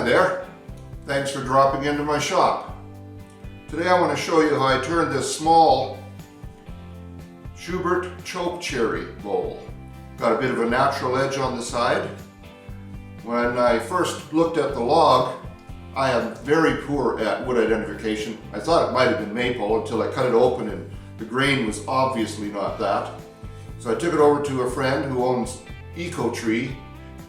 Hi there, thanks for dropping into my shop. Today I want to show you how I turned this small Schubert Chokecherry bowl. Got a bit of a natural edge on the side. When I first looked at the log, I am very poor at wood identification. I thought it might have been maple until I cut it open and the grain was obviously not that. So I took it over to a friend who owns Tree,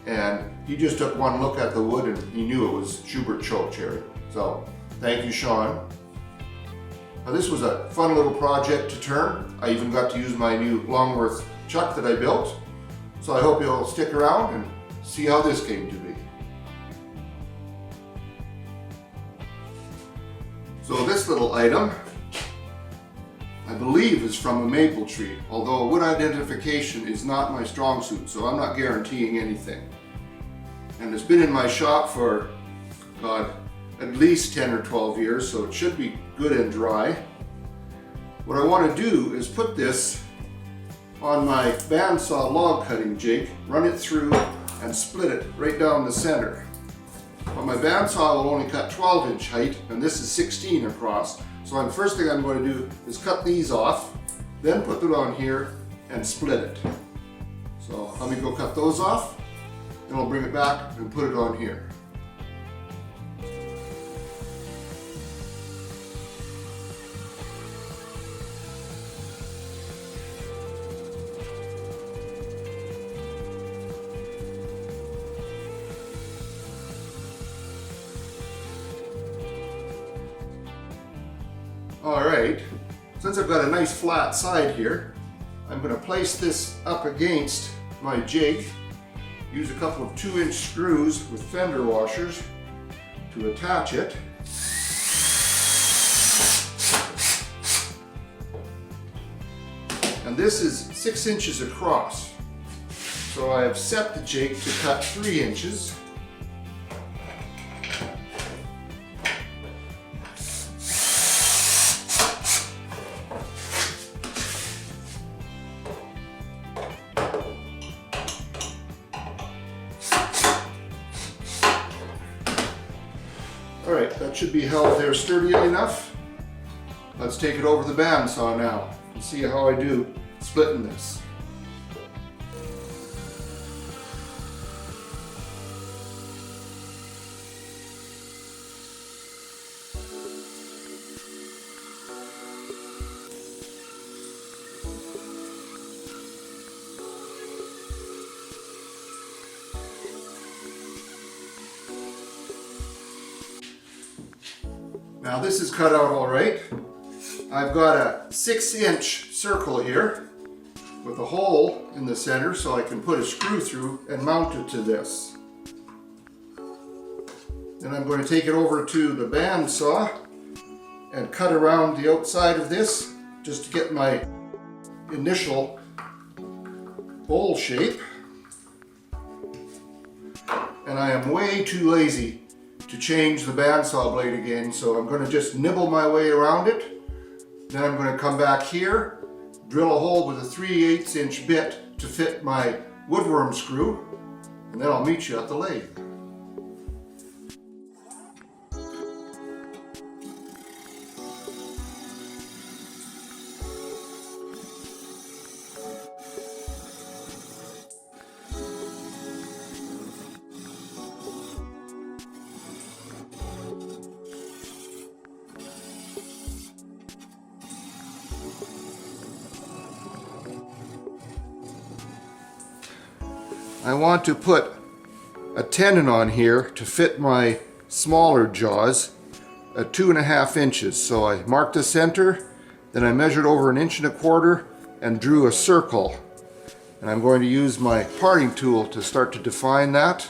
and he just took one look at the wood and he knew it was Schubert Chokecherry. So thank you, Sean. Now, this was a fun little project to turn. I even got to use my new Longworth chuck that I built. So I hope you'll stick around and see how this came to be. So this little item, I believe, is from a maple tree, although wood identification is not my strong suit, so I'm not guaranteeing anything. And it's been in my shop for, at least 10 or 12 years, so it should be good and dry. What I want to do is put this on my bandsaw log cutting jig, run it through and split it right down the center. But my bandsaw will only cut 12-inch height, and this is 16 across. So the first thing I'm going to do is cut these off, then put it on here and split it. So let me go cut those off, then I'll bring it back and put it on here. Alright, since I've got a nice flat side here, I'm going to place this up against my jig, use a couple of 2-inch screws with fender washers to attach it. And this is 6 inches across. So I have set the jig to cut 3 inches. Alright, that should be held there sturdily enough. Let's take it over the bandsaw now and see how I do splitting this. Now this is cut out all right. I've got a 6-inch circle here with a hole in the center so I can put a screw through and mount it to this. Then I'm going to take it over to the bandsaw and cut around the outside of this just to get my initial bowl shape. And I am way too lazy to change the bandsaw blade again, so I'm going to just nibble my way around it. Then I'm going to come back here, drill a hole with a 3/8-inch bit to fit my woodworm screw, and then I'll meet you at the lathe. I want to put a tenon on here to fit my smaller jaws at 2.5 inches. So I marked the center, then I measured over 1.25 inches and drew a circle. And I'm going to use my parting tool to start to define that.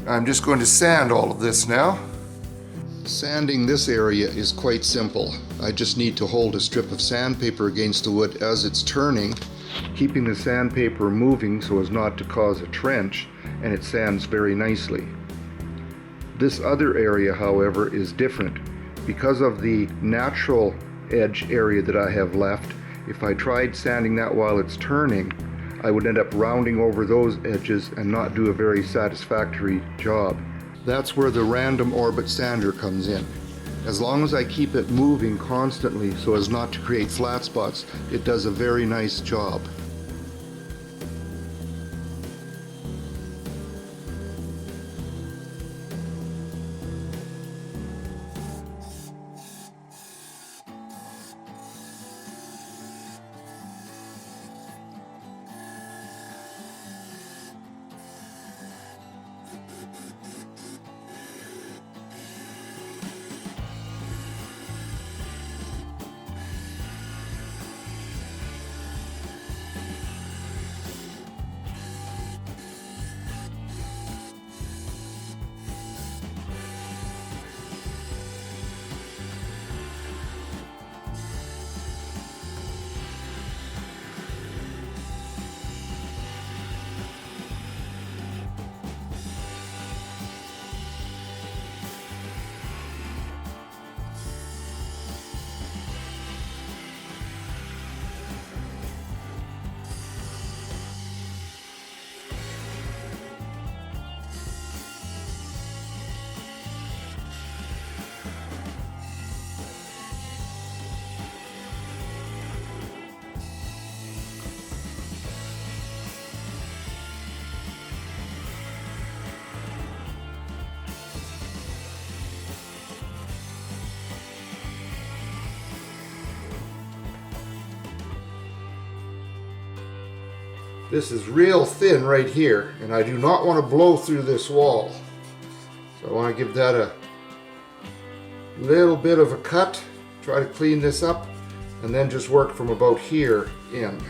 I'm just going to sand all of this now. Sanding this area is quite simple. I just need to hold a strip of sandpaper against the wood as it's turning, keeping the sandpaper moving so as not to cause a trench, and it sands very nicely. This other area, however, is different. Because of the natural edge area that I have left, if I tried sanding that while it's turning, I would end up rounding over those edges and not do a very satisfactory job. That's where the random orbit sander comes in. As long as I keep it moving constantly so as not to create flat spots, it does a very nice job. This is real thin right here, and I do not want to blow through this wall. So I want to give that a little bit of a cut, try to clean this up, and then just work from about here in.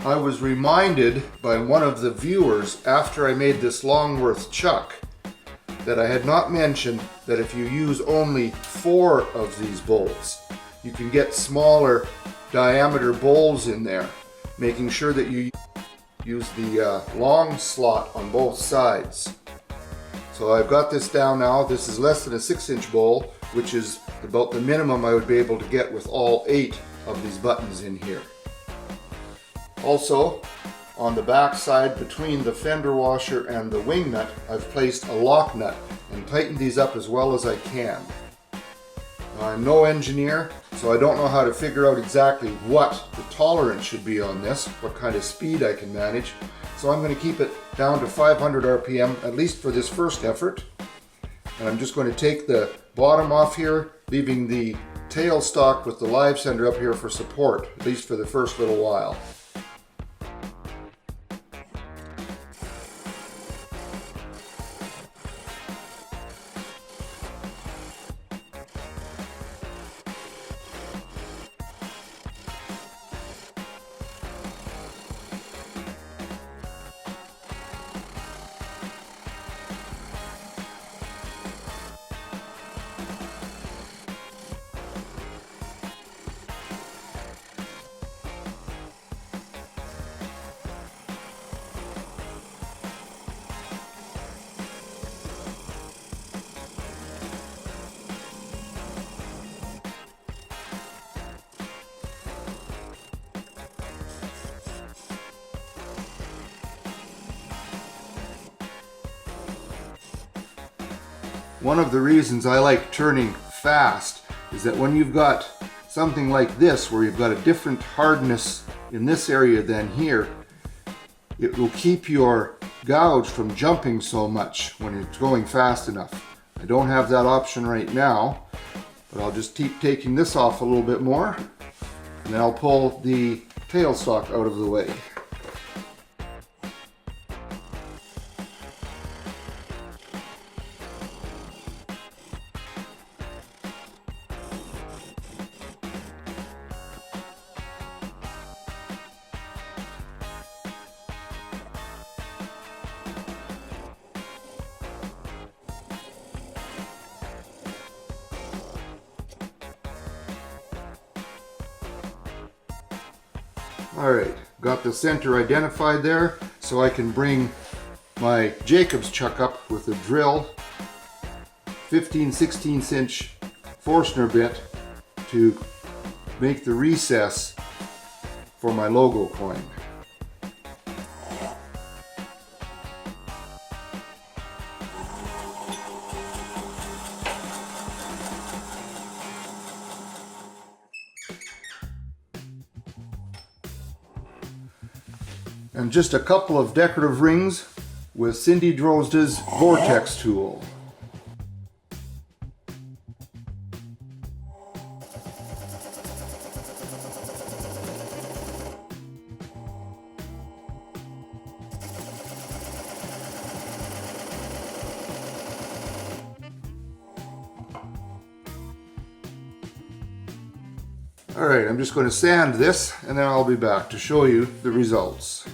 I was reminded by one of the viewers after I made this Longworth chuck that I had not mentioned that if you use only 4 of these bolts, you can get smaller diameter bowls in there, making sure that you use the long slot on both sides. So I've got this down now. This is less than a 6-inch bowl, which is about the minimum I would be able to get with all 8 of these buttons in here. Also, on the back side between the fender washer and the wing nut, I've placed a lock nut and tightened these up as well as I can. Now, I'm no engineer, so I don't know how to figure out exactly what the tolerance should be on this, what kind of speed I can manage. So I'm going to keep it down to 500 RPM, at least for this first effort. And I'm just going to take the bottom off here, leaving the tail stock with the live sender up here for support, at least for the first little while. one of the reasons I like turning fast is that when you've got something like this, where you've got a different hardness in this area than here, it will keep your gouge from jumping so much when it's going fast enough. I don't have that option right now, but I'll just keep taking this off a little bit more, and then I'll pull the tailstock out of the way. Alright, got the center identified there, so I can bring my Jacob's chuck up with a drill, 15/16 inch Forstner bit to make the recess for my logo coin. And just a couple of decorative rings with Cindy Drozda's Vortex tool. Alright, I'm just going to sand this and then I'll be back to show you the results.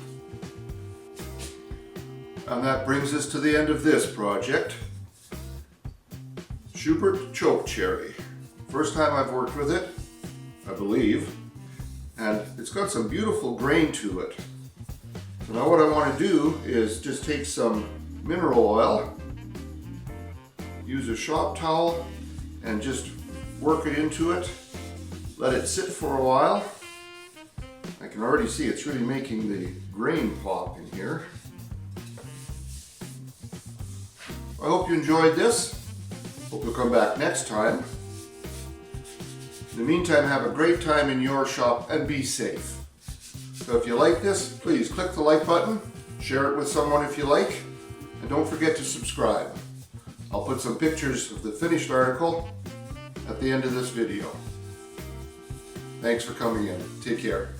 And that brings us to the end of this project. Schubert Chokecherry. First time I've worked with it, I believe. And it's got some beautiful grain to it. So now what I want to do is just take some mineral oil, use a shop towel, and just work it into it. Let it sit for a while. I can already see it's really making the grain pop in here. I hope you enjoyed this. Hope you'll come back next time. In the meantime, have a great time in your shop and be safe. So if you like this, please click the like button, share it with someone if you like, and don't forget to subscribe. I'll put some pictures of the finished article at the end of this video. Thanks for coming in. Take care.